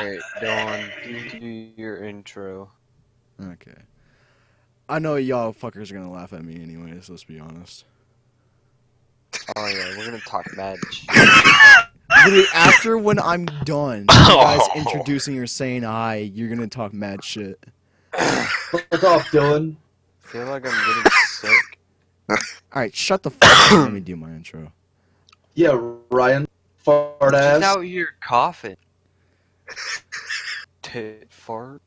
Alright, Dylan, do your intro. Okay. I know y'all fuckers are gonna laugh at me anyways, let's be honest. Oh yeah, we're gonna talk mad shit. Literally, after when I'm done, you guys introducing or saying hi, you're gonna talk mad shit. Fuck off, Dylan. I feel like I'm getting sick. Alright, shut the fuck up. Let me do my intro. Yeah, Ryan. Fart Just ass. out here coughing. Tit fart?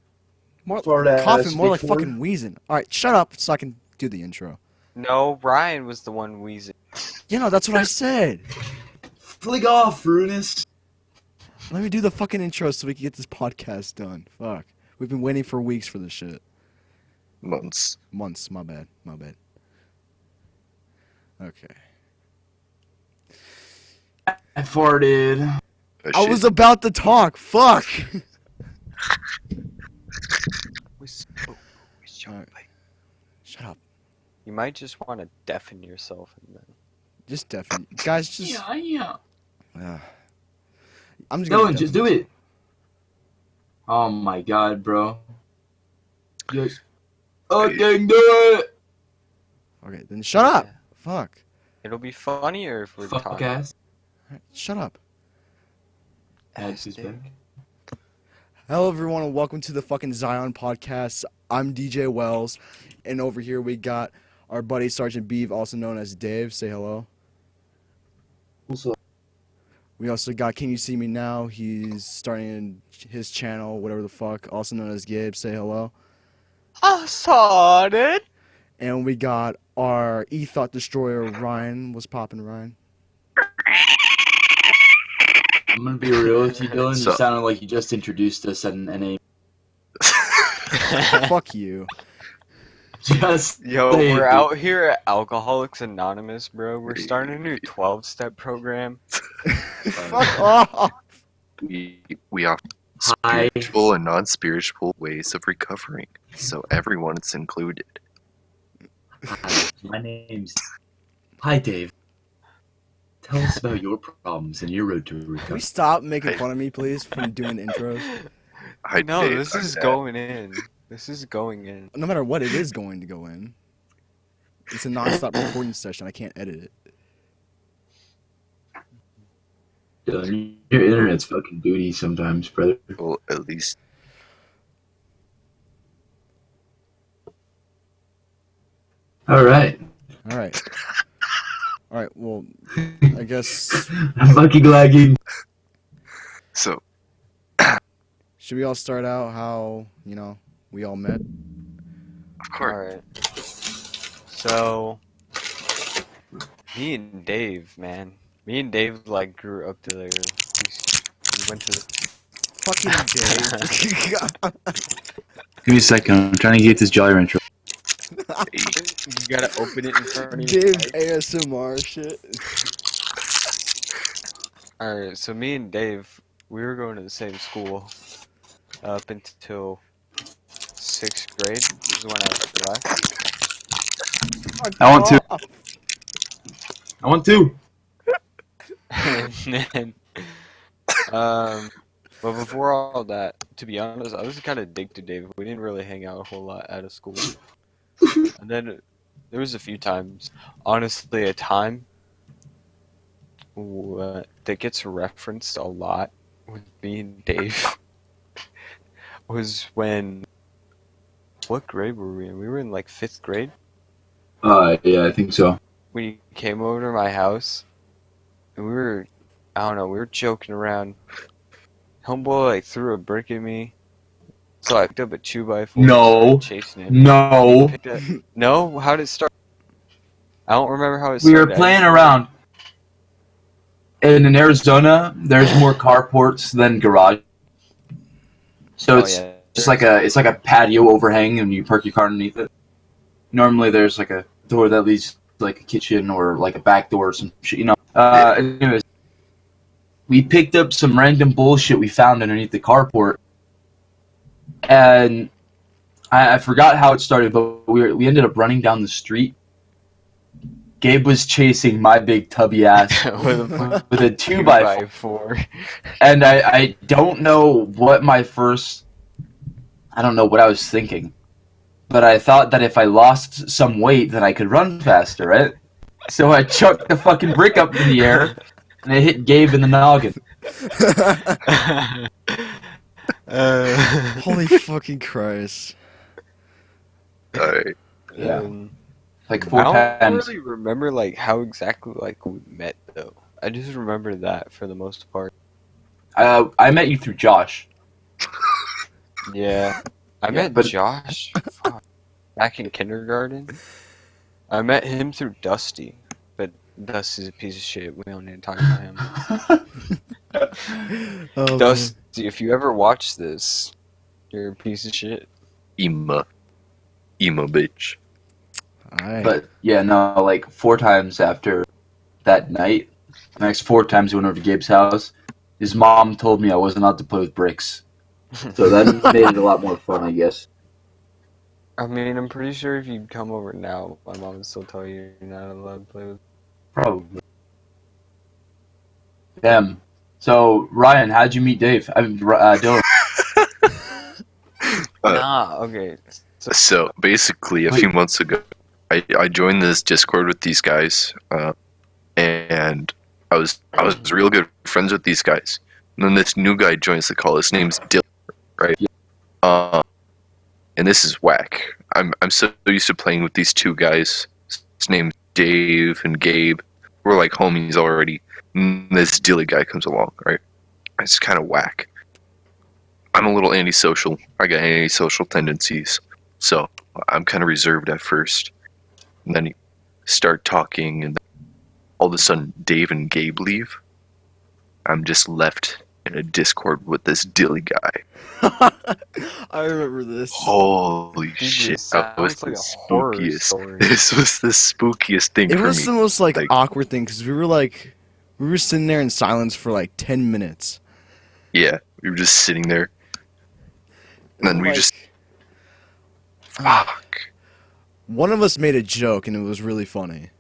More Fart ass. coughing, more like before. fucking wheezing. Alright, shut up so I can do the intro. No, Ryan was the one wheezing. You know, that's what I said. Flick off, Runis. Let me do the fucking intro so we can get this podcast done. Fuck. We've been waiting for weeks for this shit. Months. Months, my bad. Okay. I farted. Oh, I shit. was about to talk. Fuck. Alright. Shut up. You might just want to deafen yourself and then. Just deafen. Guys, just. Yeah. I'm just gonna. Dylan, just do it. Oh my god, bro. Yes. Fucking do it. Okay, then shut up. Yeah. Fuck. It'll be funnier if we're Fuck talking. ass. Alright, shut up. Ass is back. Hello, everyone, and welcome to the fucking Zion podcast. I'm DJ Wells, and over here we got our buddy Sergeant Beeve, also known as Dave. Say hello. What's up? We also got Can You See Me Now? He's starting his channel, whatever the fuck, also known as Gabe. Say hello. I saw it. And we got our E-Thought Destroyer, Ryan. What's poppin', Ryan? I'm gonna be real with you, Dylan. So- You sounded like you just introduced us at an NA. Fuck you. Just Yo, saying, we're dude. out here at Alcoholics Anonymous, bro. We're starting a new 12-step program. Fuck off. we offer Hi. spiritual and non-spiritual ways of recovering, so everyone is included. Hi, my name's. Hi, Dave. Tell us about your problems and your road to Can we recovery. stop making fun of me, please, from doing the intros? Hi, No, Dave, this I'm is Dad. going in. This is going in. No matter what, it is going to go in. It's a non-stop recording session. I can't edit it. Dylan, your internet's fucking booty sometimes, brother. Well, at least All right. All right. All right. Well, I guess I'm fucking lagging. so. should we all start out how we all met? Of course, Alright. So, me and Dave, man. Me and Dave, like, grew up together. We went to... Fucking Dave. Give me a second. I'm trying to get this Jolly Rancher. You gotta open it in front of you. Dave's ASMR shit. Alright, so me and Dave, we were going to the same school up until 6th grade. This is when I left. I want to. I want to. And then, but before all that, to be honest, I was kind of addicted to Dave. We didn't really hang out a whole lot out of school. And then there was a few times, honestly, a time that gets referenced a lot with me and Dave was when, what grade were we in? We were in like 5th grade. Yeah, I think so. When you came over to my house, and we were joking around. Homeboy like threw a brick at me, so I picked up a 2x4 and No. started chasing him. No. No, how did it start? I don't remember how it We started. were playing around. And in Arizona, there's more carports than garage. So it's just like a patio overhang, and you park your car underneath it. Normally, there's like a door that leads to like a kitchen or like a back door or some shit, Anyways, we picked up some random bullshit we found underneath the carport, and I forgot how it started, but we ended up running down the street Gabe was chasing my big tubby ass with a with a 2x4. 4. And I don't know what I don't know what I was thinking. But I thought that if I lost some weight, then I could run faster, right? So I chucked the fucking brick up in the air, and it hit Gabe in the noggin. Holy fucking Christ. Alright. Yeah. Like I 4 don't times. really remember like how exactly like we met though. I just remember that for the most part. I met you through Josh. Yeah, I Yeah, met but- Josh back in kindergarten. I met him through Dusty, but Dusty's a piece of shit. We don't need to talk about him. Oh, man. Dusty, if you ever watch this, you're a piece of shit. Emo bitch. Alright. But yeah, no, like 4 times after that night, the next 4 times we went over to Gabe's house, his mom told me I wasn't allowed to play with bricks. So that made it a lot more fun, I guess. I mean, I'm pretty sure if you come over now, my mom would still tell you you're not allowed to play with. Probably. Damn. So, Ryan, how'd you meet Dave? I mean, Dylan. Okay. So basically, a Wait. few months ago, I joined this Discord with these guys, and I was real good friends with these guys. And then this new guy joins the call. His name's Dylan, right? And this is whack. I'm so used to playing with these two guys. His name's Dave and Gabe. We're like homies already. And this Dilly guy comes along, right? It's kind of whack. I'm a little antisocial. I got antisocial tendencies. So I'm kind of reserved at first. And then you start talking, and all of a sudden, Dave and Gabe leave. I'm just left in a Discord with this Dilly guy. I remember this. Holy Dude, shit! this That was sounds like the a horror spookiest. story. This was the spookiest thing It for was me. the most like Like- awkward thing because we were sitting there in silence for like 10 minutes. Yeah, we were just sitting there, and then we Like, just fuck. one of us made a joke and it was really funny.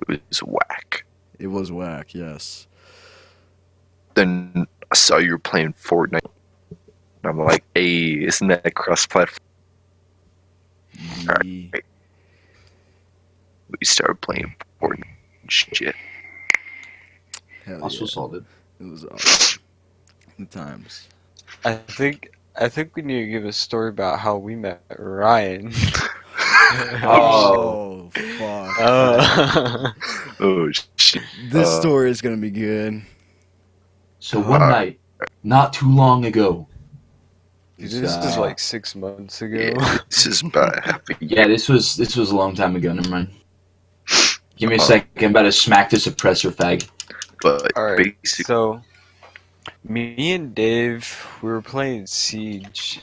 It was whack. It was whack, yes. Then I saw you were playing Fortnite. And I'm like, hey, isn't that cross-platform? Alright. Ye- We started playing Fortnite and shit. Hell Also yeah. solid. It was awesome. The times. I think we need to give a story about how we met Ryan. Oh, fuck. Oh shit. This story is gonna be good. So one night, not too long ago. Dude, this is like 6 months ago. Yeah, this is about half a Yeah, this was a long time ago. Never mind. Give me a second. I'm about to smack this oppressor fag. But Alright, basically, so me and Dave, we were playing Siege,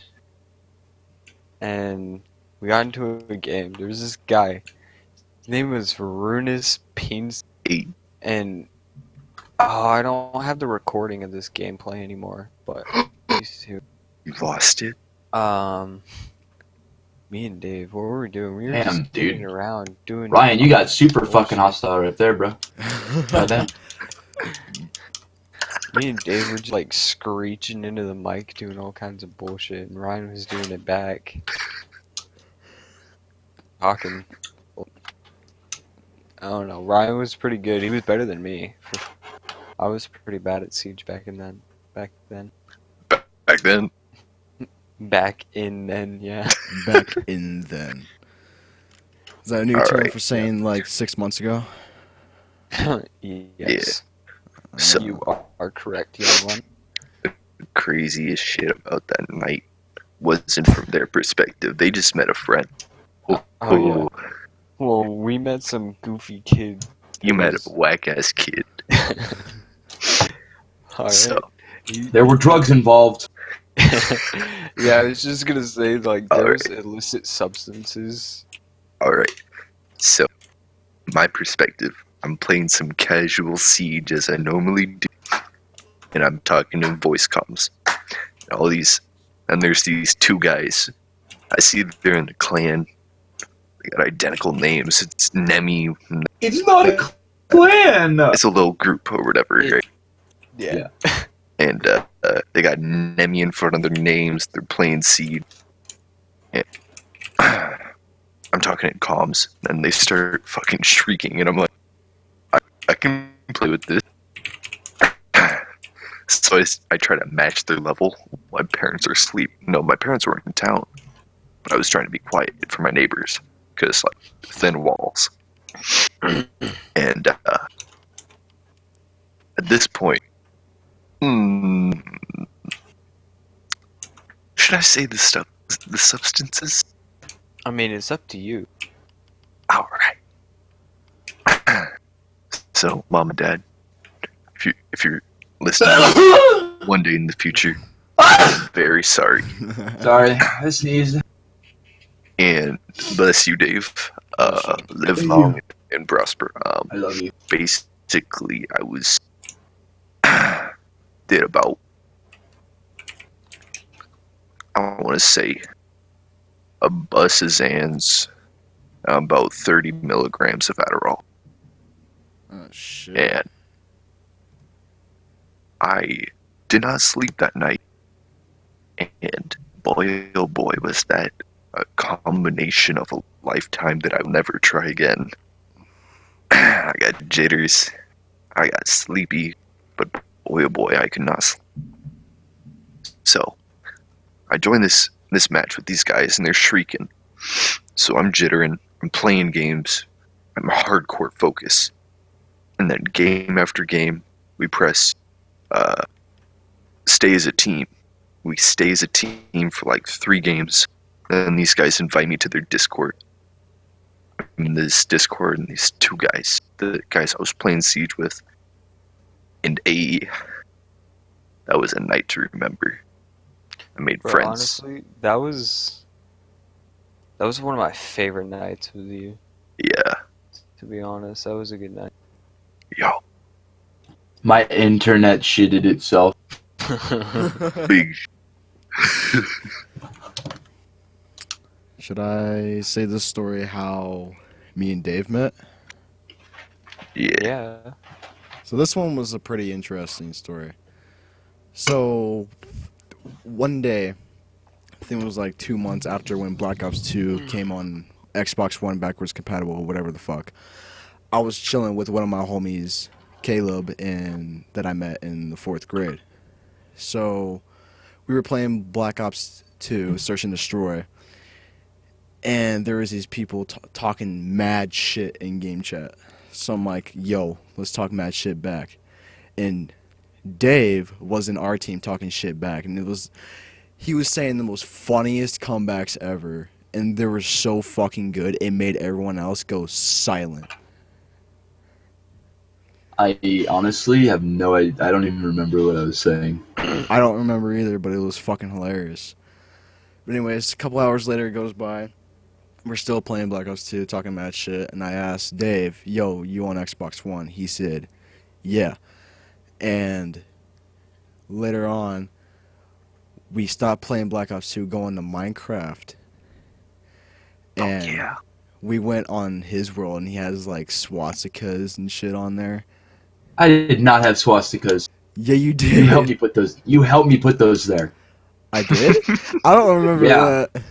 and we got into a game. There was this guy. His name was Runus Pins, and I don't have the recording of this gameplay anymore, but I used to. you lost it. Me and Dave, what were we doing? We were Damn, just dude. getting around doing. Ryan, you got super bullshit. fucking hostile right there, bro. Goddamn. Me and Dave were just like screeching into the mic, doing all kinds of bullshit, and Ryan was doing it back, talking. I don't know. Ryan was pretty good. He was better than me. I was pretty bad at Siege back then. Back then, Back in then, yeah. Back in then. Is that a new term Alright, for saying like 6 months ago? Yes. So- You are correct, young one. craziest shit about that night wasn't from their perspective. They just met a friend. Oh, yeah. Well, we met some goofy kid. You met a whack ass kid. Alright. So, There were drugs involved. Yeah, I was just gonna say, like, there's Alright. illicit substances. alright. So, my perspective, I'm playing some casual Siege as I normally do. And I'm talking in voice comms. And there's these two guys. I see they're in a clan. They got identical names. It's Nemi. It's not a clan. It's a little group or whatever, right? Yeah. And they got Nemi in front of their names. They're playing Seed. And I'm talking in comms, and they start fucking shrieking, and I'm like, I can play with this. So I try to match their level. My parents are asleep. No, my parents weren't in town. But I was trying to be quiet for my neighbors because like thin walls. And at this point, should I say the substances? I mean, it's up to you. All right. So, mom and dad, if you're listening one day in the future, I'm very sorry. Sorry, I sneezed. And bless you, Dave. Live Thank long you. and prosper. I love you. Basically, I was did about, I want to say, a bus of Zans, about 30 milligrams of Adderall, Oh shit. and I did not sleep that night. And boy, oh boy, was that a combination of a lifetime that I'll never try again. I got jitters, I got sleepy, but boy, oh boy, I could not sleep. So I joined this match with these guys, and they're shrieking. So I'm jittering, I'm playing games, I'm hardcore focus. And then game after game, we press stay as a team. We stay as a team for like 3 games. And these guys invite me to their Discord. I'm in this Discord, and these 2 guys, the guys I was playing Siege with, and that was a night to remember. I made Bro, friends. honestly, that was one of my favorite nights with you. Yeah. To be honest, that was a good night. Yo, My internet shitted itself. big. Should I say this story how me and Dave met? Yeah. Yeah. So this one was a pretty interesting story. So one day, I think it was like 2 months after when Black Ops 2 came on Xbox One backwards compatible, whatever the fuck. I was chilling with one of my homies, Caleb, and that I met in the 4th grade. So we were playing Black Ops 2, Search and Destroy, and there was these people talking mad shit in game chat. So I'm like, yo, let's talk mad shit back. And Dave was in our team talking shit back, and he was saying the most funniest comebacks ever, and they were so fucking good it made everyone else go silent. I honestly have no idea. I don't even remember what I was saying. I don't remember either, but it was fucking hilarious. But anyways, a couple hours later it goes by. We're still playing Black Ops 2, talking mad shit, and I asked Dave, yo, you on Xbox One? He said, yeah. And later on, we stopped playing Black Ops 2, going to Minecraft. And yeah. we went on his world, and he has like swastikas and shit on there. I did not have swastikas. Yeah, you did. You helped me put those. You helped me put those there. I did? I don't remember Yeah. that.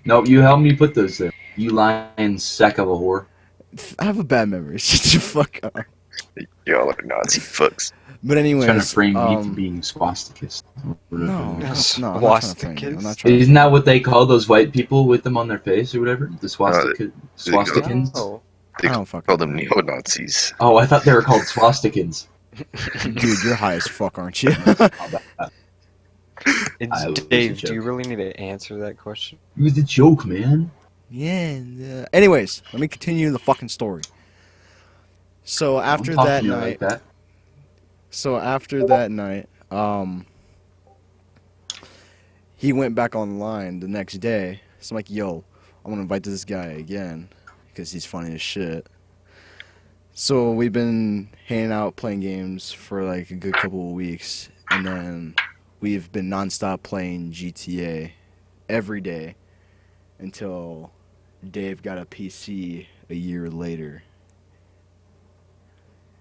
Nope, you helped me put those there. You lying sack of a whore. I have a bad memory. Shut your fuck up. Y'all are Nazi fucks. But anyways, Trying to frame me for being swastikist. no, I'm not trying to frame you. I'm not Swastikas? trying to Isn't that what they call those white people with them on their face or whatever? The swastikins? No. They I don't fucking call them know. neo-Nazis. Oh, I thought they were called swastikins. Dude, you're high as fuck, aren't you? I was a Dave, do joke. you really need to answer that question? It was a joke, man. Yeah. Anyways, let me continue the fucking story. So after Don't talk that to me night, like that. he went back online the next day. So I'm like, yo, I'm gonna invite this guy again because he's funny as shit. So we've been hanging out playing games for like a good couple of weeks, and then we've been nonstop playing GTA every day until Dave got a PC a year later.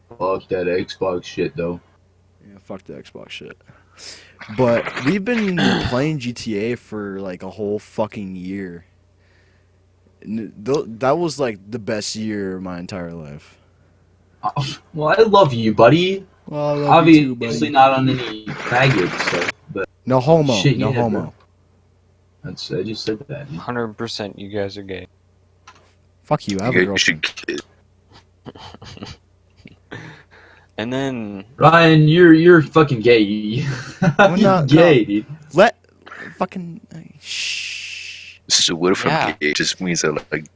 Fuck that Xbox shit though. Yeah, fuck the Xbox shit. But we've been playing GTA for like a whole fucking year. That was like the best year of my entire life. Well, I love you, buddy. Well, I love you too, Obviously buddy. not on any faggot stuff, but No homo. shit, No yeah, homo. bro. I just said that. 100% you guys are gay. Fuck you. I have a You guys girlfriend. should kiss. And then Ryan, you're fucking gay. Well, You're no, gay, no. dude. Let fucking shh. So what if Yeah. I'm gay? It just means that like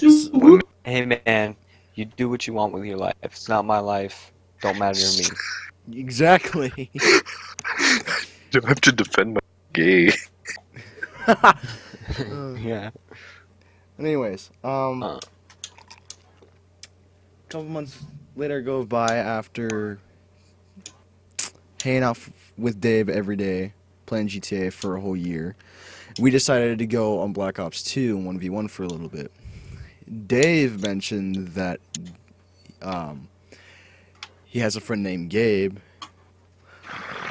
S- women hey man, you do what you want with your life. It's not my life. Don't matter to me. Exactly. don't have to defend my gay. Yeah. Anyways, Uh. couple months later go by after hanging out with Dave every day, playing GTA for a whole year. We decided to go on Black Ops 2 and 1v1 for a little bit. Dave mentioned that he has a friend named Gabe,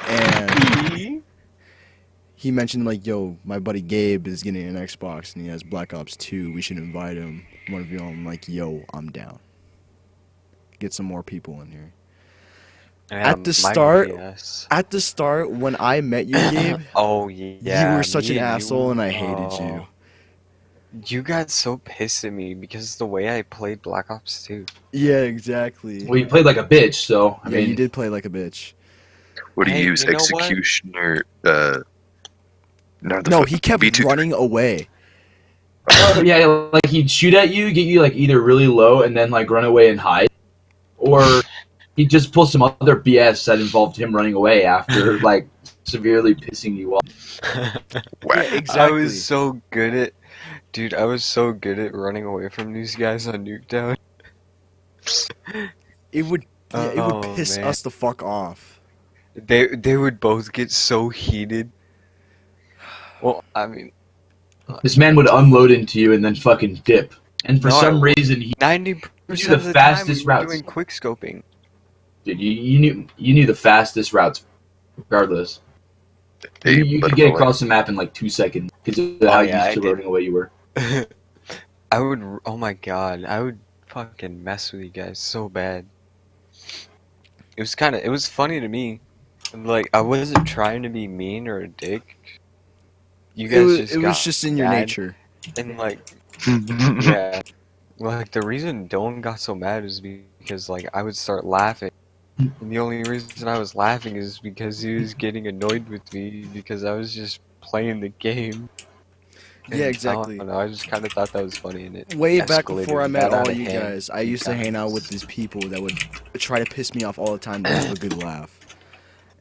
and he mentioned like, "Yo, my buddy Gabe is getting an Xbox and he has Black Ops 2. We should invite him. 1v1." I'm like, "Yo, I'm down. Get some more people in here." At the start- yes. At the start, when I met you, Gabe, Oh yeah. you were such me an and asshole, you- and I hated oh. you. You got so pissed at me because of the way I played Black Ops 2. Yeah, exactly. Well, you played like a bitch, so I Yeah, mean, you did play like a bitch. What do Hey, you use? you know what? Executioner? Not the No, fucking he kept B2. running away. yeah, like he'd shoot at you, get you like either really low, and then like run away and hide, or he'd just pull some other BS that involved him running away after like severely pissing you off. Whack. Yeah, I exactly. was so good at, dude. I was so good at running away from these guys on Nuketown. It would Oh, piss man. us the fuck off. They would both get so heated. Well, I mean, This man would unload into you and then fucking dip, and for No, I some wouldn't. reason he 90% the of the fastest time we were routes. doing quick scoping. Dude, you knew the fastest routes, regardless. Hey, You but could if get I across the map in like 2 seconds because of how yeah, I used to did. running away you were. I would. Oh my god, I would fucking mess with you guys so bad. It was kind of. It was funny to me. Like I wasn't trying to be mean or a dick. You guys just It got was just in your mad, nature. and like yeah, like the reason Dylan got so mad is because like I would start laughing, and the only reason I was laughing is because he was getting annoyed with me because I was just playing the game. And Yeah, exactly. I don't know, I just kind of thought that was funny, and it Way back escalated before I and met got all out of you hand. guys, I used to hang out with these people that would try to piss me off all the time to have a good laugh.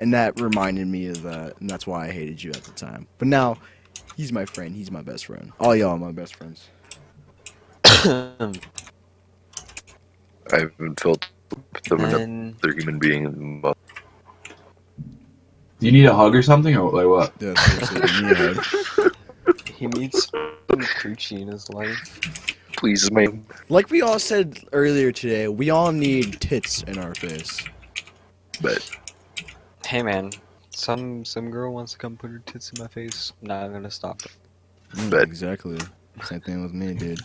And that reminded me of that, and that's why I hated you at the time. But now, he's my friend. He's my best friend. All y'all are my best friends. I haven't felt them another And human being in a month. Do you need a hug or something, or like what? Yeah, seriously, give me a hug. he needs some coochie in his life. Please, man. Like we all said earlier today, we all need tits in our face. But Hey man, some girl wants to come put her tits in my face. I'm not gonna stop her. But- Exactly. Same thing with me, dude.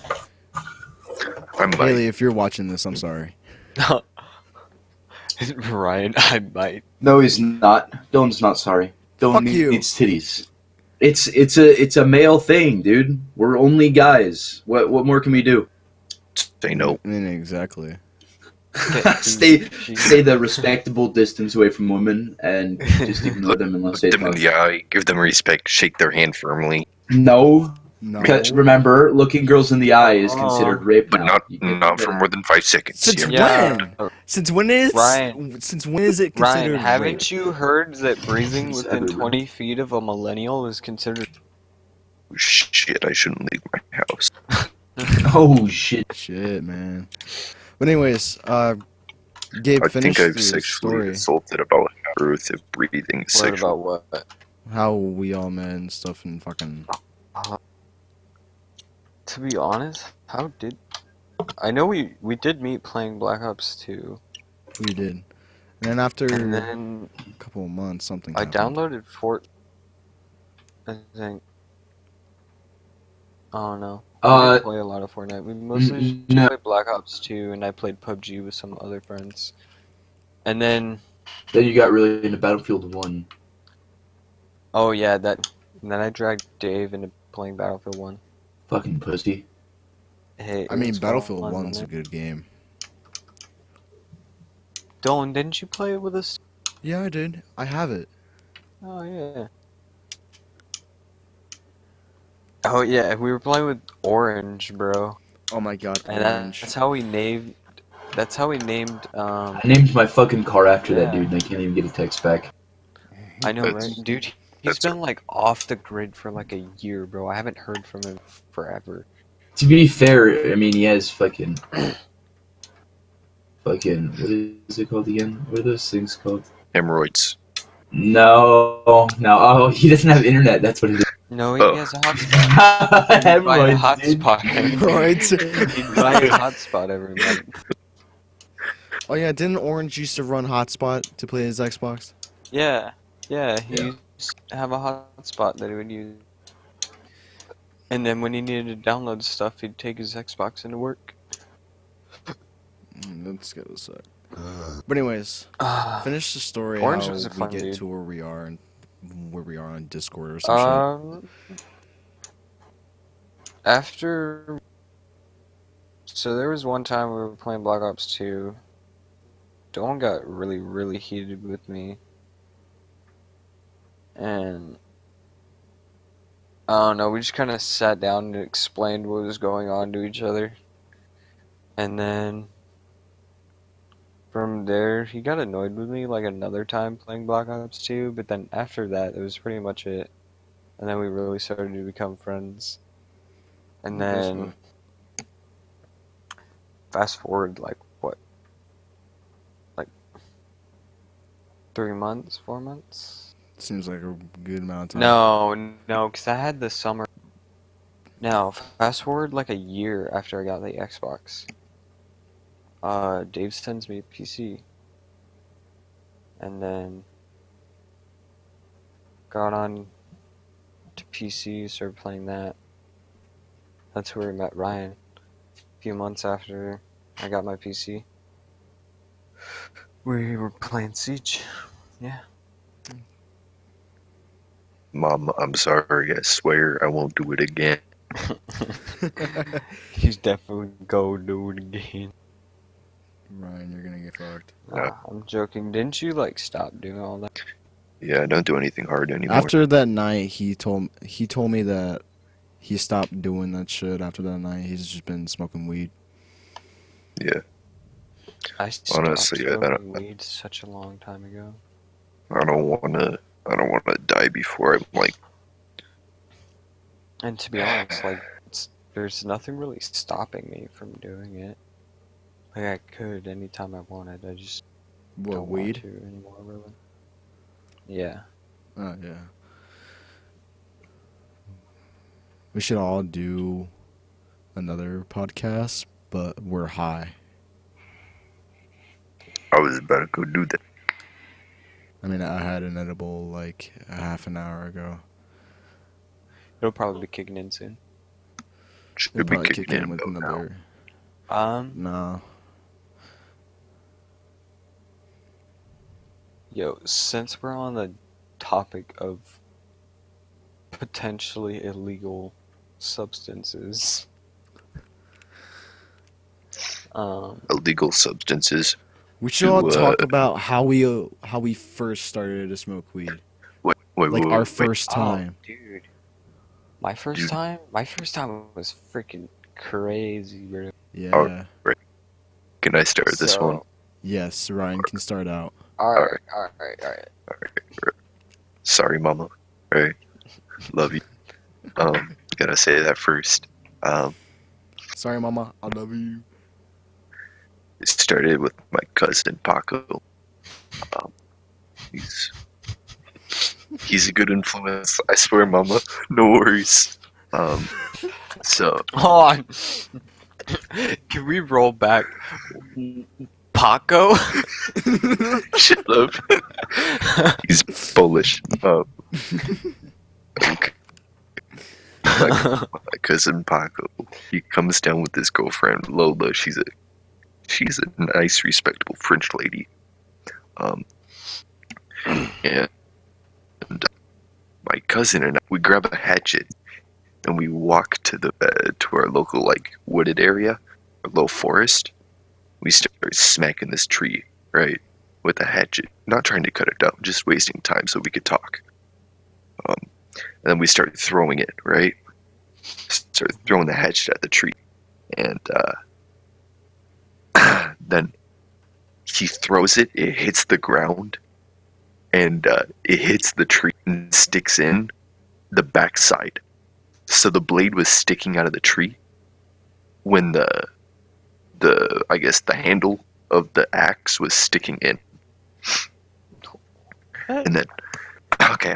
I'm Haley, like, if you're watching this, I'm sorry. Ryan, I might. No, he's not. Dylan's not sorry. Dylan Fuck you. needs titties. It's a male thing, dude. We're only guys. What more can we do? say no. I mean, exactly. Stay the respectable distance away from women and just ignore them unless Look they them in talk. the eye, give them respect, shake their hand firmly, No, No. because remember, looking girls in the eye is considered rape but now. not for more than 5 seconds. Since Yeah. when? Since when is Ryan. Since when is it considered Ryan, haven't rape? you heard that breathing It's within everywhere. 20 feet of a millennial is considered? Shit, I shouldn't leave my house. Oh shit! Shit, man. But anyways, Gabe, I finish think I've the sexually story. assaulted about half of breathing What sexual. about what? How we all met and stuff and fucking. To be honest, how did I know we did meet playing Black Ops 2, We did. And then and after then a couple of months, something I happened. downloaded Fort. I think. I don't know. We didn't play a lot of Fortnite. We mostly just no. played Black Ops 2, and I played PUBG with some other friends. And then, Then you got really into Battlefield 1. oh yeah, and then I dragged Dave into playing Battlefield 1. Fucking pussy. Hey, I it mean, was Battlefield fun, 1's wasn't a it? good game. Dylan, didn't you play it with us? Yeah, I did. I have it. Oh yeah. Oh yeah, we were playing with Orange, bro. Oh my god, And Orange. that's how we named. That's how we named. I named my fucking car after that Yeah. dude, and I can't even get a text back. I know, right? That's Dude, he's that's been like off the grid for like a year, bro. I haven't heard from him forever. To be fair, I mean, he has fucking, what is it called again? What are those things called? hemorrhoids. No. Oh, he doesn't have internet. That's what it is. No, he Oh, has a hotspot. He'd buy a Hemorrhoids, dude. hotspot. He'd buy a hotspot every month. Oh yeah, didn't Orange used to run hotspot to play his Xbox? Yeah, he Yeah. used to have a hotspot that he would use. And then when he needed to download stuff, he'd take his Xbox into work. That's good as suck. But anyways, finish the story Orange how was a we fun get dude. to where we are and where we are on Discord or some shit. After. So there was one time we were playing Black Ops 2. Dylan got really, really heated with me. And I don't know, we just kind of sat down and explained what was going on to each other. And then from there, he got annoyed with me like another time playing Black Ops 2, but then after that, it was pretty much it. And then we really started to become friends. And then fast forward like what? Like 3 months, 4 months? Seems like a good amount of time. No, because I had the summer. No, fast forward like a year after I got the Xbox. Dave sends me a PC. And then got on to PC, started playing that. That's where we met Ryan. A few months after I got my PC. We were playing Siege. Yeah. Mom, I'm sorry. I swear I won't do it again. He's definitely go do it again. Ryan, you're gonna get fucked. Yeah. I'm joking. Didn't you like stop doing all that? Yeah, I don't do anything hard anymore. After that night, he told me that he stopped doing that shit. After that night, he's just been smoking weed. Yeah, I stopped honestly, smoking weed such a long time ago. I don't wanna die before I'm like. And to be honest, like, there's nothing really stopping me from doing it. Like, I could anytime I wanted. I just What, don't weed? want to anymore, really. Yeah. Oh yeah. We should all do another podcast, but we're high. I was about to go do that. I mean, I had an edible like a half an hour ago. It'll probably be kicking in soon. Should We'll be probably kicking kick in in with about now. another. No. Yo, since we're on the topic of potentially illegal substances, Illegal substances. We should all To, talk about how we first started to smoke weed. Like our first time. Oh, dude. My first time was freaking crazy, bro. Yeah. Right. Can I start this one? Yes, Ryan can start out. Alright. Sorry, Mama. Alright. Love you. Gotta say that first. Sorry, Mama. I love you. It started with my cousin Paco. He's a good influence. I swear, Mama. No worries. So Hold on. Can we roll back? Paco? shut up. He's Polish. Okay. My cousin Paco. He comes down with his girlfriend Lola. She's a nice, respectable French lady. And my cousin and I, we grab a hatchet and we walk to our local wooded area, a little forest. We start smacking this tree, right, with a hatchet. Not trying to cut it down, just wasting time so we could talk. And then we start throwing it, right? Start throwing the hatchet at the tree, and then he throws it. It hits the ground, and it hits the tree and sticks in the backside. So the blade was sticking out of the tree when the I guess the handle of the axe was sticking in. And then okay.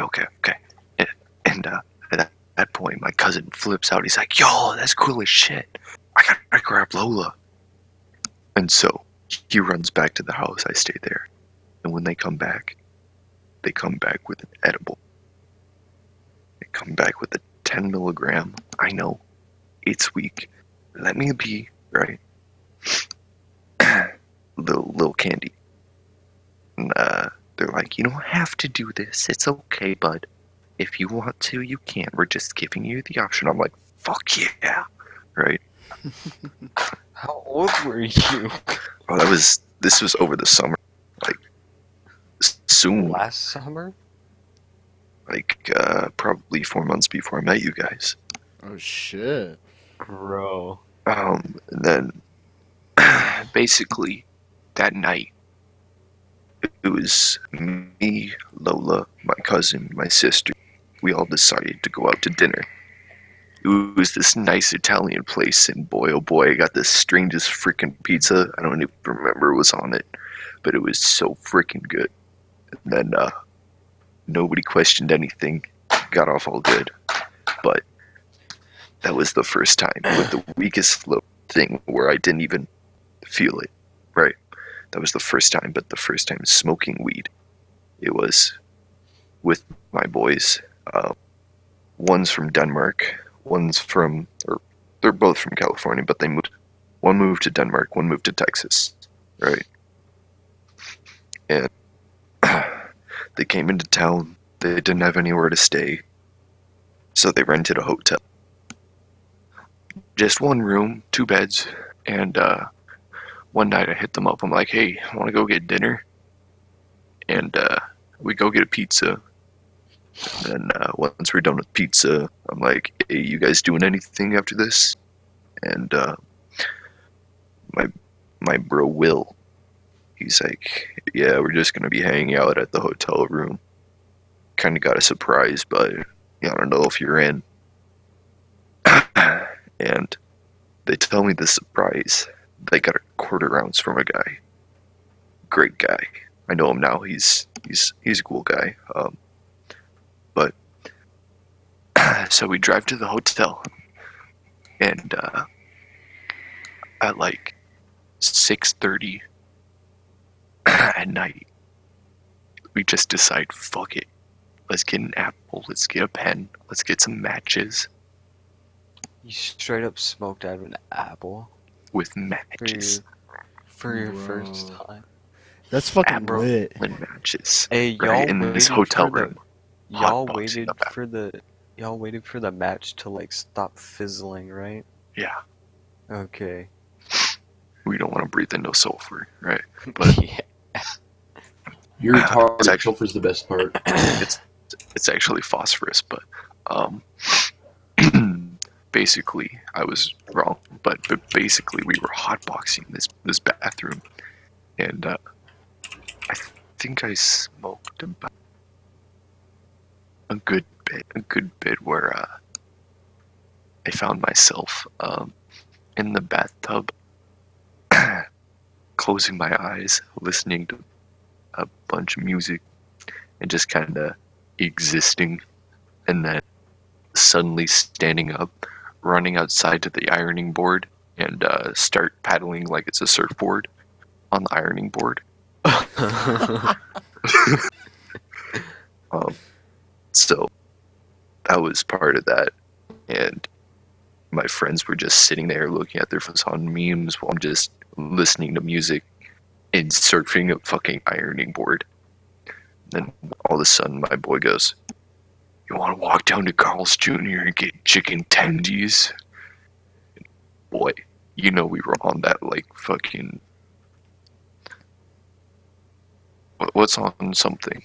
And at that point my cousin flips out. He's like, "Yo, that's cool as shit. I gotta grab Lola." And so he runs back to the house. I stay there. And when they come back with an edible. They come back with a 10 milligram. I know, it's weak. Let me be, right? little candy. And they're like, "You don't have to do this. It's okay, bud. If you want to, you can. We're just giving you the option." I'm like, "Fuck yeah." Right? How old were you? Oh, this was over the summer. Like, soon. Last summer? Like, probably 4 months before I met you guys. Oh shit. Bro. And then, basically, that night, it was me, Lola, my cousin, my sister. We all decided to go out to dinner. It was this nice Italian place, and boy, oh boy, I got the strangest freaking pizza. I don't even remember what was on it, but it was so freaking good. And then, nobody questioned anything. Got off all good. But that was the first time with the weakest little thing where I didn't even feel it, right? That was the first time, but the first time smoking weed. It was with my boys. One's from Denmark, they're both from California, but they moved. One moved to Denmark, one moved to Texas, right? And they came into town. They didn't have anywhere to stay, so they rented a hotel. Just one room, 2 beds, and one night I hit them up. I'm like, "Hey, I want to go get dinner," and we go get a pizza. And then once we're done with pizza, I'm like, "Hey, you guys doing anything after this?" And my bro Will, he's like, "Yeah, we're just gonna be hanging out at the hotel room. Kind of got a surprise, but yeah, I don't know if you're in." And they tell me the surprise. They got a quarter ounce from a guy. Great guy. I know him now. He's a cool guy. But so we drive to the hotel, and at like 6:30 at night, we just decide, fuck it. Let's get an apple. Let's get a pen. Let's get some matches You straight up smoked out of an apple with matches. for your Bro. first time. That's fucking Apple lit. and matches. Hey, y'all Right in this hotel room. Y'all Hotboxing waited up for the match to like stop fizzling, right? Yeah, Okay. we don't want to breathe in no sulfur, right? But Yeah. You're It's retarded. actually- Sulfur's the best part. it's actually phosphorus, but basically I was wrong. But basically we were hotboxing this bathroom, and I think I smoked about a good bit where I found myself in the bathtub, closing my eyes, listening to a bunch of music, and just kind of existing, and then suddenly standing up, running outside to the ironing board and start paddling like it's a surfboard on the ironing board. So that was part of that, and my friends were just sitting there looking at their phones on memes while I'm just listening to music and surfing a fucking ironing board. Then all of a sudden, my boy goes, "You want to walk down to Carl's Jr. and get chicken tendies?" Boy, you know we were on that like fucking. What's on something?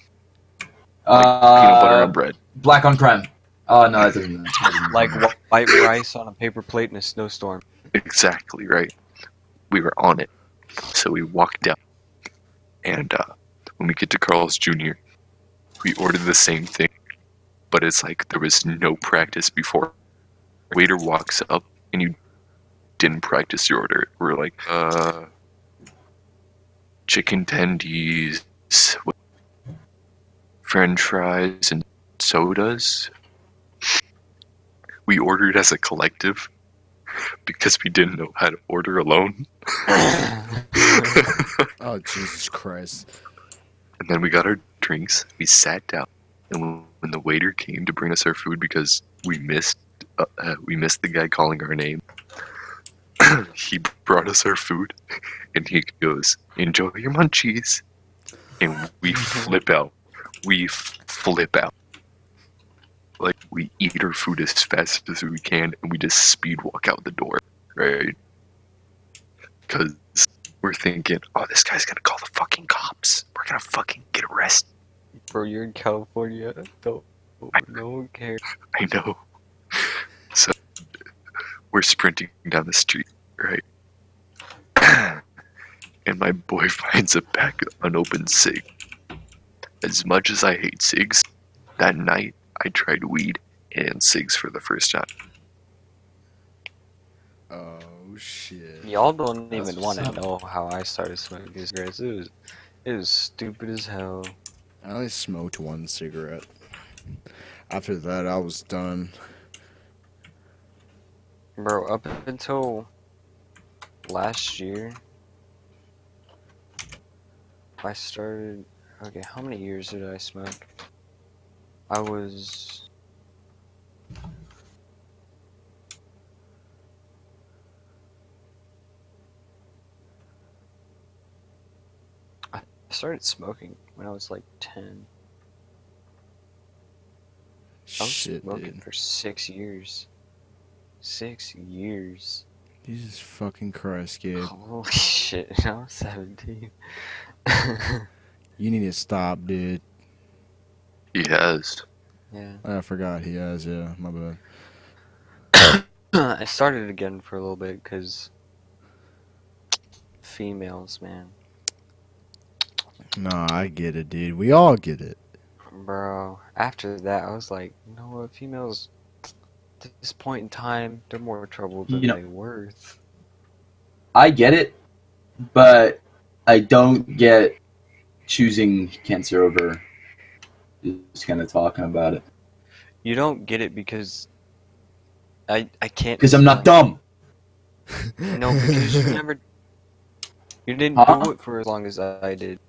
Like peanut butter on bread. Black on creme. Oh no, that doesn't. Like white rice on a paper plate in a snowstorm. Exactly right. We were on it, so we walked down, and when we get to Carl's Jr., we ordered the same thing, but it's like there was no practice before. Waiter walks up, and you didn't practice your order. We're like, chicken tendies, French fries, and sodas. We ordered as a collective because we didn't know how to order alone. Oh, Jesus Christ. And then we got our drinks. We sat down, and when the waiter came to bring us our food because we missed the guy calling our name, he brought us our food, and he goes, "Enjoy your munchies," and we flip out. We flip out. Like we eat our food as fast as we can, and we just speed walk out the door, right? Because we're thinking, "Oh, this guy's gonna call the fucking cops. We're gonna fucking get arrested." Bro, you're in California. No one cares. I know. So we're sprinting down the street, right? And my boy finds a pack of unopened cig. As much as I hate cigs, that night I tried weed and cigs for the first time. Oh, shit. Y'all don't That's even what's want to up. know how I started smoking cigarettes. It was stupid as hell. I only smoked one cigarette. After that, I was done. Bro, up until last year, I started. Okay, how many years did I smoke? I was. I started smoking when I was like 10. I was Shit, smoking dude. for 6 years. 6 years. Jesus fucking Christ, Gabe. Holy shit, I was 17. You need to stop, dude. He has. Yeah. I forgot he has, yeah. My bad. I started again for a little bit because females, man. Nah, I get it, dude. We all get it. Bro, after that, I was like, you know what? Females, at this point in time, they're more trouble than You know, they worth. I get it, but I don't get choosing cancer over just kind of talking about it You don't get it because I can't because I'm not explain. dumb, No, because you didn't huh? do What it for as long as I did.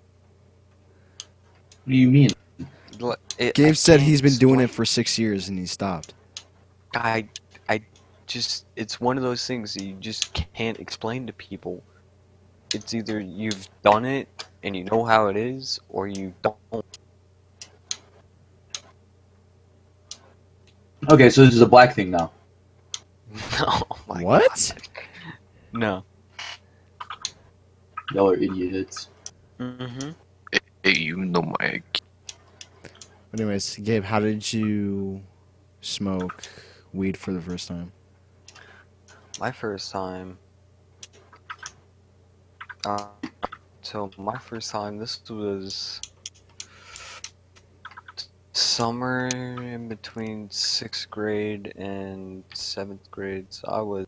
do you mean? Gabe I said can't he's been doing it explain. for 6 years and he stopped. I just, it's one of those things that you just can't explain to people. It's either you've done it and you know how it is, or you don't. Okay, so this is a black thing now. Oh my What? god. No. Y'all are idiots. Mm-hmm. Hey, you know my. Anyways, Gabe, how did you smoke weed for the first time? My first time. Uh, so my first time, this was summer in between 6th grade and 7th grade. So I was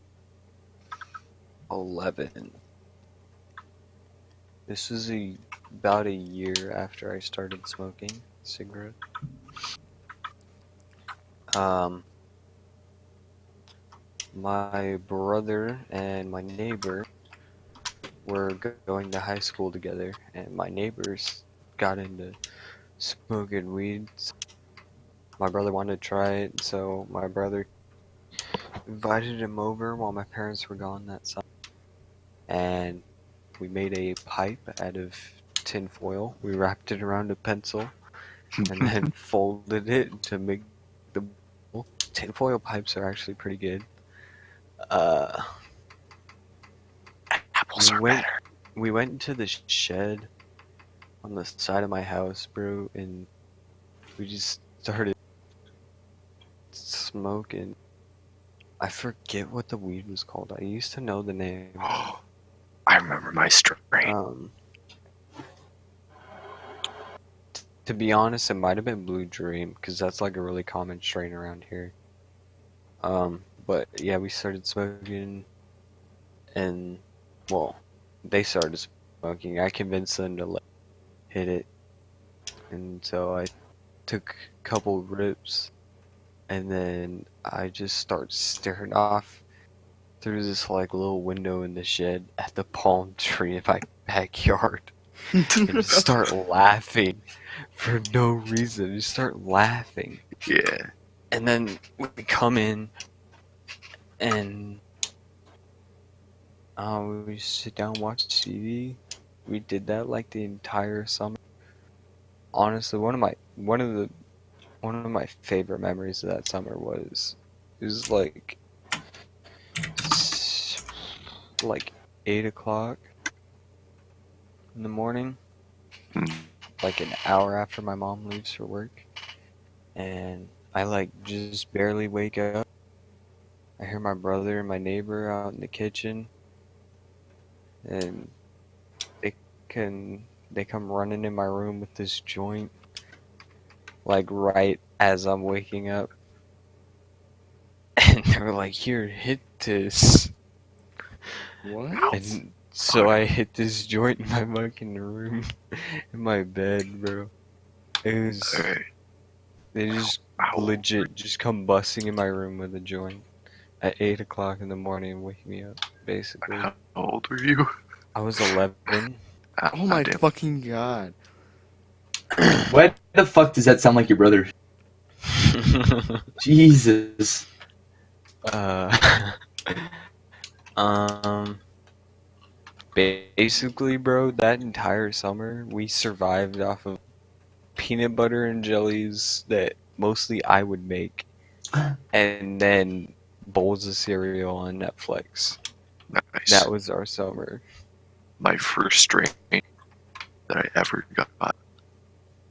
11. This was about a year after I started smoking cigarette. Um, my brother and my neighbor were going to high school together, and my neighbors got into smoking weed. My brother wanted to try it, so my brother invited him over while my parents were gone that summer, and we made a pipe out of tin foil. We wrapped it around a pencil and then folded it to make the bowl. Tinfoil pipes are actually pretty good. Uh, Apples we are went better. we went into the shed on the side of my house, bro, and we just started smoking. I forget what the weed was called. I used to know the name. I remember my strain. Um, to be honest, it might have been Blue Dream because that's like a really common strain around here. But yeah, we started smoking, and well, they started smoking. I convinced them to hit it, and so I took a couple rips, and then I just start staring off through this like little window in the shed at the palm tree in my backyard, and just start laughing for no reason. Just start laughing, Yeah. and then we come in and we sit down, watch TV. We did that like the entire summer. Honestly, one of my favorite memories of that summer was it was like 8 o'clock in the morning, Mm. like an hour after my mom leaves for work, and I like just barely wake up. I hear my brother and my neighbor out in the kitchen, and they they come running in my room with this joint, like right as I'm waking up, and they were like, "Here, hit this." What? And so I hit this joint in my fucking room, in my bed, bro. It was, Alright. they just How old were legit just come busting in my room with a joint at 8 o'clock in the morning and waking me up, basically. how old were you? I was 11. Oh my Damn. fucking god. Why the fuck does that sound like your brother? Jesus. uh, um, basically, bro, that entire summer we survived off of peanut butter and jellies that mostly I would make, and then bowls of cereal on Netflix. Nice. That was our summer. My first strain that I ever got,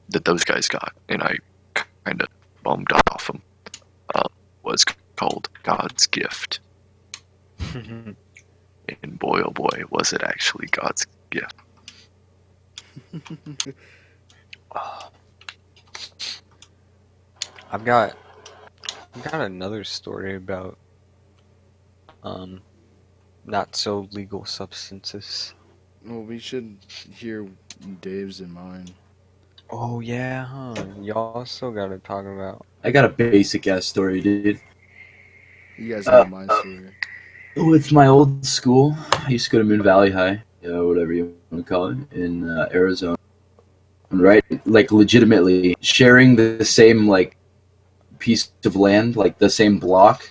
that those guys got, and I kind of bummed off them, was called God's Gift. And boy, oh boy, was it actually God's gift. I've got another story about um not so legal substances. Well, we should hear Dave's and mine. Oh yeah, huh? Y'all still gotta talk about. I got a basic ass story, dude. You guys know Uh, my story. with my old school, I used to go to Moon Valley High, whatever you want to call it, in Arizona. Right, like legitimately sharing the same like piece of land, like the same block.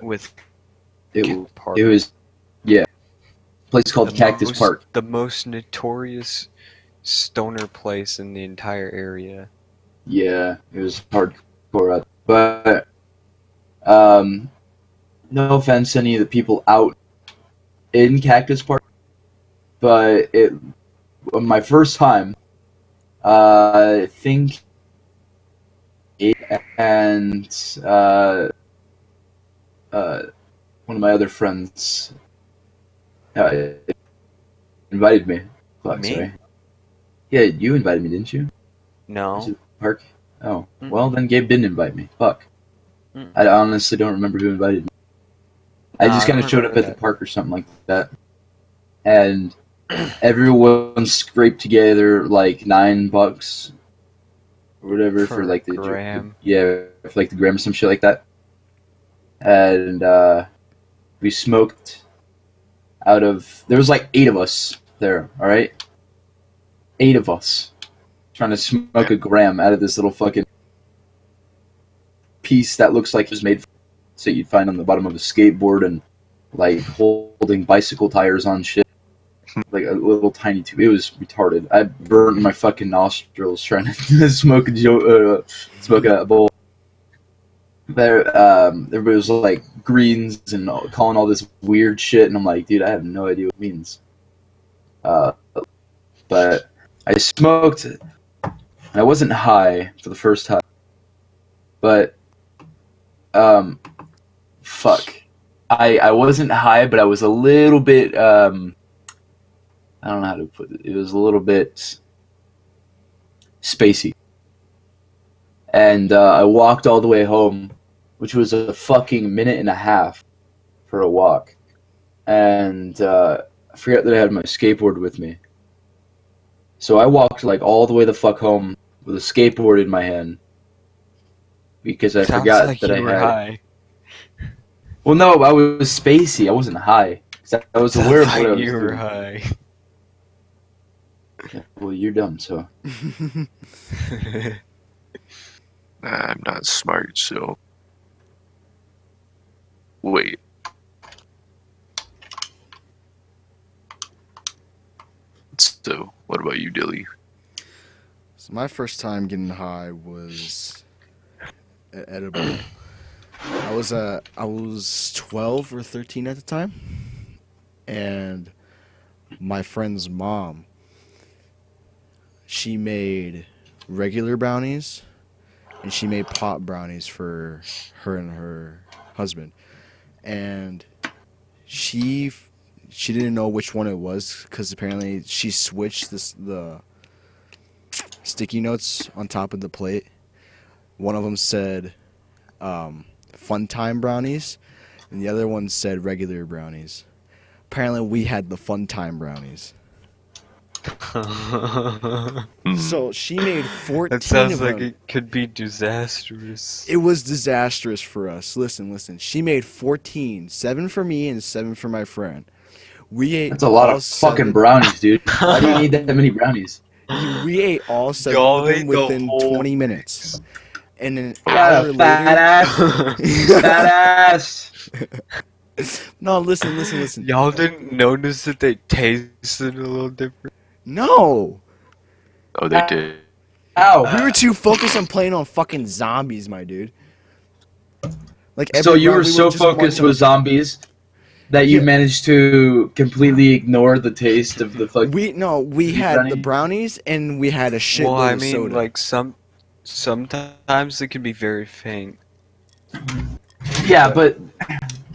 With It Park, it was a place called Cactus Park. the most notorious stoner place in the entire area. Yeah, it was hardcore, but um, no offense to any of the people out in Cactus Park, but it my first time. I think it and uh, one of my other friends uh, invited me. Fuck, Me? sorry. Yeah, you invited me, didn't you? No. To the park? Oh, well Mm-mm. then Gabe didn't invite me. Fuck. Mm-mm. I honestly don't remember who invited me. I Nah, just I kind don't of showed up remember at the park or something like that, and everyone scraped together like $9 or whatever for for a like the gram. yeah, for like the gram or some shit like that. and we smoked out of. There was like 8 of us there. All right, 8 of us trying to smoke a gram out of this little fucking piece that looks like it was made so you'd find on the bottom of a skateboard and like holding bicycle tires on shit. Like a little tiny tube. It was retarded. I burned my fucking nostrils trying to smoke a bowl. There, everybody was like greens and calling all this weird shit, and I'm like, dude, I have no idea what it means. But I smoked, and I wasn't high for the first time. But, fuck. I wasn't high, but I was a little bit, I don't know how to put it. It was a little bit spacey. And I walked all the way home, which was a fucking minute and a half for a walk. And I forgot that I had my skateboard with me. So I walked like all the way the fuck home with a skateboard in my hand because I Sounds forgot like that you I were had. high. Well, no, I was spacey. I wasn't high. 'Cause I was aware of Sounds what I like was you were doing. high. Yeah, well, you're dumb, so. I'm not smart, so. Wait. So, what about you, Dilly? So my first time getting high was at edible. I was 12 or 13 at the time, and my friend's mom, she made regular brownies, and she made pot brownies for her and her husband, and she she didn't know which one it was because apparently she switched the sticky notes on top of the plate. One of them said fun time brownies, and the other one said regular brownies. Apparently, we had the fun time brownies. So she made 14 That sounds of like them. it could be disastrous. It was disastrous for us. Listen. She made 14, 7 for me and 7 for my friend. We ate That's a lot all of fucking 7. brownies, dude. Why do you need that many brownies? We ate all 7 of Y'all them ate the within whole 20 minutes. And an Yeah, hour fat later. ass. Fat ass. No, listen. Y'all didn't notice that they tasted a little different? No. Oh, they did. Ow. We were too focused on playing on fucking zombies, my dude. Like So every you were round we so would just focused munch on with zombies that you Yeah. managed to completely ignore the taste of the fucking We had the brownie? brownies and we had a shitload Well, I of mean, soda. like sometimes it can be very faint. Yeah, but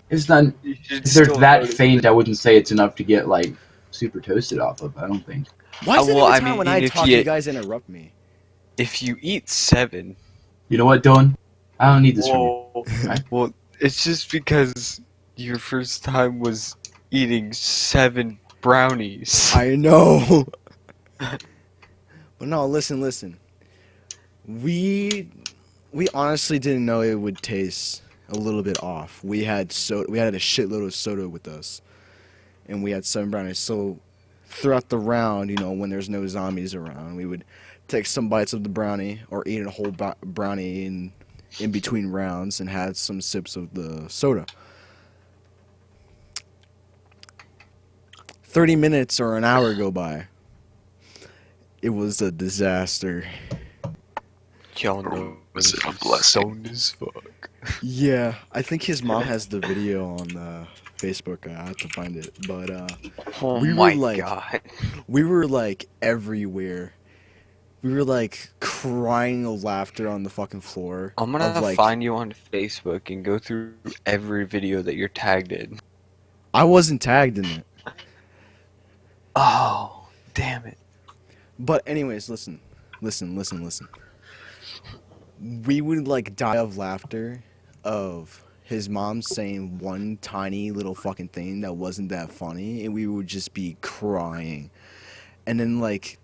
it's not. You should If they're still that notice faint, it. I wouldn't say it's enough to get like super toasted off of. I don't think. Why is it well, every I time when mean, I if talk, you guys interrupt me? if you eat 7, You know what, Dylan? I don't need this from you. well, Right? well, it's just because your first time was eating 7 brownies. I know. But no, listen. We honestly didn't know it would taste a little bit off. We had a shitload of soda with us, and we had 7 brownies. So throughout the round, when there's no zombies around, we would take some bites of the brownie or eat a whole brownie in between rounds and had some sips of the soda. 30 minutes or an hour go by. It was a disaster. Y'all know Was it a this is blessing? stoned as fuck. Yeah, I think his mom has the video on Facebook. I have to find it. But Oh we were my like, god. we were like everywhere. We were like crying of laughter on the fucking floor. I'm Of gonna like, find you on Facebook and go through every video that you're tagged in. I wasn't tagged in it. Oh, damn it. But anyways, listen. We would like die of laughter of his mom saying one tiny little fucking thing that wasn't that funny, and we would just be crying. And then like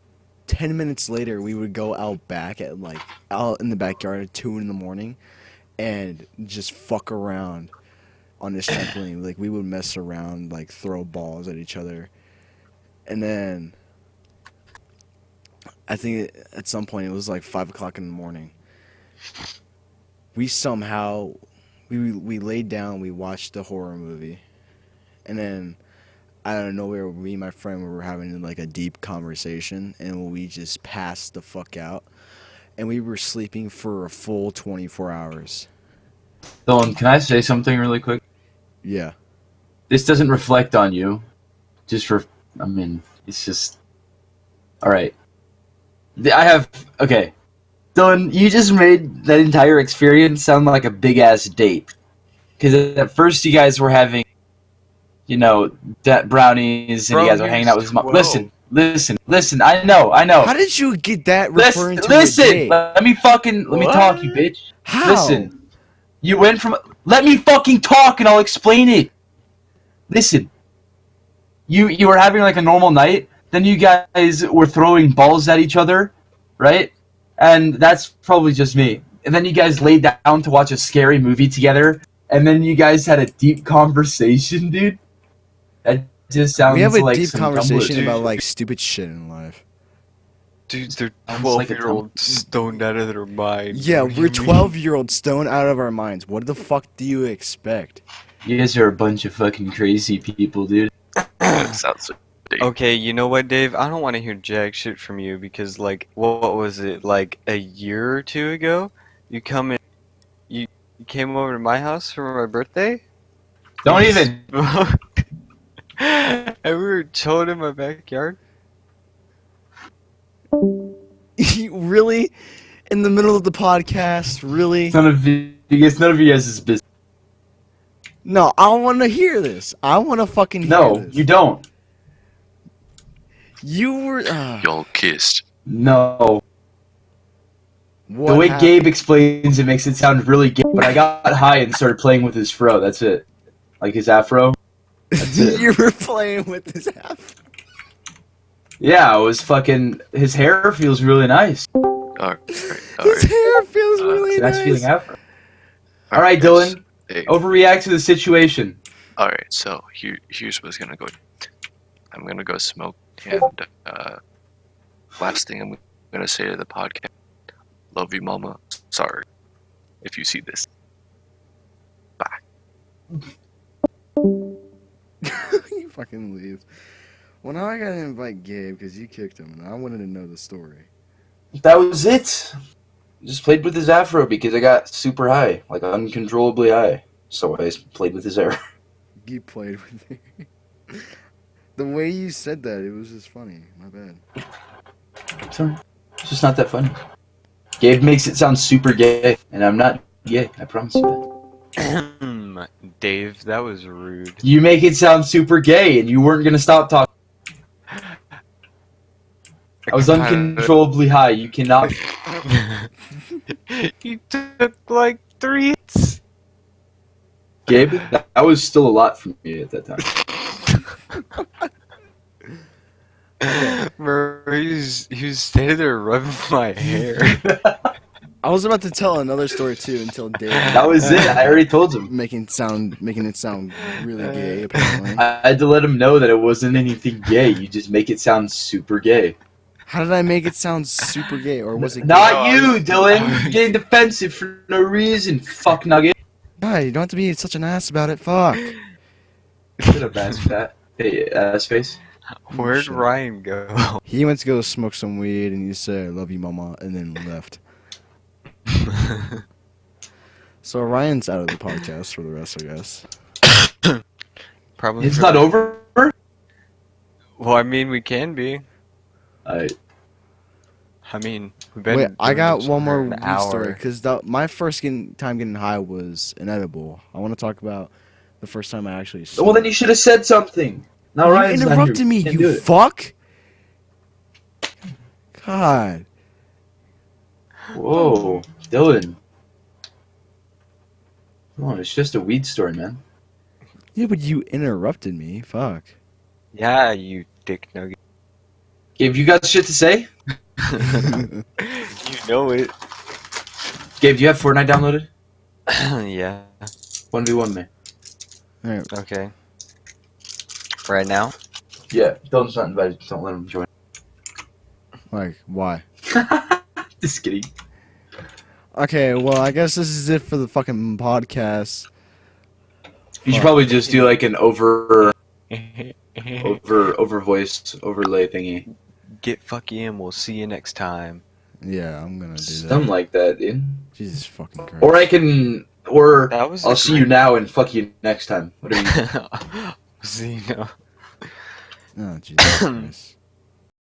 10 minutes later, we would go out back at like out in the backyard at 2 in the morning and just fuck around on this trampoline. Like we would mess around, like throw balls at each other, and then I think at some point it was like 5 o'clock in the morning. We somehow we laid down, we watched the horror movie, and then out of nowhere, me and my friend were having like a deep conversation, and we just passed the fuck out, and we were sleeping for a full 24 hours. Dylan, can I say something really quick? Yeah. This doesn't reflect on you. I mean, it's just. Alright. Okay. Dylan, you just made that entire experience sound like a big ass date. Because at first you guys were having, brownies, and Bro, you guys he were hanging was out with his mom. 12. Listen. I know. How did you get that referring to a Listen. date? Let me talk, you bitch. How? Listen. You went from. Let me fucking talk, and I'll explain it. Listen. You were having like a normal night. Then you guys were throwing balls at each other, right? And that's probably just me. And then you guys laid down to watch a scary movie together. And then you guys had a deep conversation, dude. That just sounds We have a like deep some conversation Tumblr. about like stupid shit in life. Dude, they're Sounds like a 12-year-olds stoned out of their mind. Yeah, What do we're you mean? 12-year-olds stoned out of our minds. What the fuck do you expect? You guys are a bunch of fucking crazy people, dude. That sounds so deep. Okay, you know what, Dave? I don't want to hear jack shit from you because, like, what was it? Like a year or two ago, you came over to my house for my birthday. Don't even. And we were chilling in my backyard. Really? In the middle of the podcast? Really? None of you guys' business. No, I want to hear this. I want to fucking hear No, this. you don't. You were. Y'all kissed. No. What The way happened? Gabe explains it makes it sound really gay, but I got high and started playing with his fro. That's it. Like his afro. That's it. You were playing with this app. Yeah, I was fucking. His hair feels really nice. Alright. His hair feels really It's a nice nice. feeling afro. Alright, Dylan. Hey, Overreact to the situation. alright, so here's what's gonna go. I'm gonna go smoke, and last thing I'm gonna say to the podcast, love you, mama. Sorry if you see this. You fucking leave. Well, now I gotta invite Gabe because you kicked him, and I wanted to know the story. That was it. Just played with his afro because I got super high, like uncontrollably high. So I played with his hair. You played with me. The way you said that, it was just funny. My bad. Sorry. It's just not that funny. Gabe makes it sound super gay, and I'm not gay. I promise you that. Dave, that was rude. You make it sound super gay, and you weren't gonna stop talking. I was uncontrollably high. You cannot. You took like 3 hits. Gabe, that was still a lot for me at that time. Bro, he was standing there rubbing my hair. I was about to tell another story too until Dave. That was it. I already told him. making it sound really gay. Apparently. I had to let him know that it wasn't anything gay. You just make it sound super gay. How did I make it sound super gay, or was it? Not gay? you, Dylan. You're getting defensive for no reason. Fuck nugget. God, you don't have to be such an ass about it. Fuck. Shut up, ass fat. Hey, ass face. Where'd Shit. Ryan go? He went to go smoke some weed, and he said, "I love you, mama," and then left. So Ryan's out of the podcast for the rest, I guess. Probably. It's for not like- over. Well, I mean, we can be. I I mean, we've been. Wait, I doing got this one for more an weed hour. story because my first time getting high was inedible. I want to talk about the first time I actually. well, then you should have said something. Now You Ryan's not here. interrupted me, Can't do you it. fuck. God. Whoa, Dylan. Come on, it's just a weed story, man. Yeah, but you interrupted me. Fuck. Yeah, you dick nugget. Gabe, you got shit to say? You know it. Gabe, do you have Fortnite downloaded? Yeah. 1v1 me. Alright, Okay. Right now? Yeah, Dylan's not invited. Don't let him join. like, why? Just kidding. Okay, well, I guess this is it for the fucking podcast. You should Fuck. probably just do like an over voice overlay thingy. Get fucky in. We'll see you next time. Yeah, I'm gonna do Something that. like that, dude. Jesus fucking Christ. Or I can, or That was I'll a see you now and fuck you next time. What do you mean? See you now. Oh, Jesus Christ.